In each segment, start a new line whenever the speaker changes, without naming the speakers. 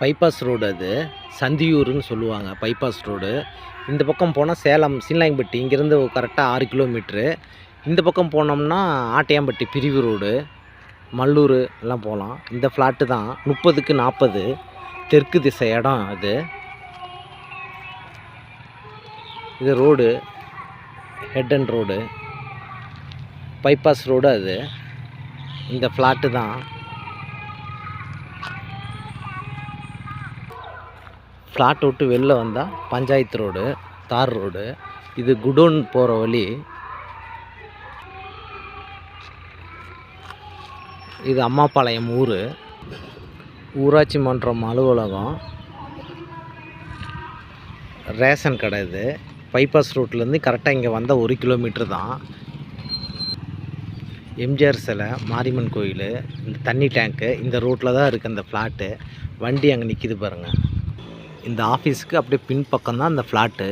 Bypass road அது. சந்தியூருன்னு சொல்லுவாங்க bypass road. இந்த பக்கம் போனால் சேலம் சீலநாயக்கன்பட்டி இங்கேருந்து கரெக்டாக 6 கிலோமீட்ரு. இந்த பக்கம் போனோம்னா ஆட்டையாம்பட்டி பிரிவு ரோடு, மல்லூர் எல்லாம் போகலாம். இந்த ஃப்ளாட்டு தான் 30க்கு 40 தெற்கு திசை இடம் அது. இது road head and road, bypass road அது. இந்த ஃப்ளாட்டு தான். ஃப்ளாட் விட்டு வெளில வந்தால் பஞ்சாயத்து ரோடு, தார் ரோடு. இது குடோன் போகிற வழி. இது அம்மாபாளையம் ஊர், ஊராட்சி மன்றம் அலுவலகம், ரேஷன் கடை. இது பைபாஸ் ரோட்லேருந்து கரெக்டாக இங்கே வந்தால் 1 கிலோமீட்ரு தான். எம்ஜிஆர் சிலை, மாரியம்மன் கோயில், இந்த தண்ணி டேங்க்கு இந்த ரோட்டில் தான் இருக்குது அந்த ஃப்ளாட்டு. வண்டி அங்கே நிற்கிது பாருங்கள். இந்த ஆஃபீஸுக்கு அப்படியே பின்பக்கம் தான் அந்த ஃப்ளாட்டு.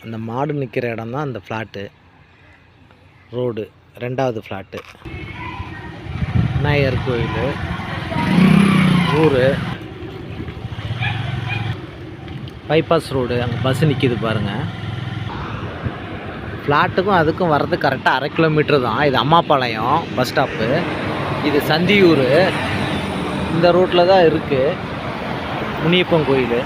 அந்த மாடு நிற்கிற இடம் தான் அந்த ஃப்ளாட்டு. ரோடு 2வது ஃப்ளாட்டு. விநாயகர் கோயில் ஊர், பைபாஸ் ரோடு. அங்கே பஸ் நிற்கிது பாருங்கள். ஃப்ளாட்டுக்கும் அதுக்கும் வர்றது கரெக்டாக 1/2 கிலோமீட்ரு தான். இது அம்மாபாளையம் பஸ் ஸ்டாப்பு. இது சந்தியூர். இந்த ரோட்டில் தான் இருக்குது முனியப்பன் கோயில்.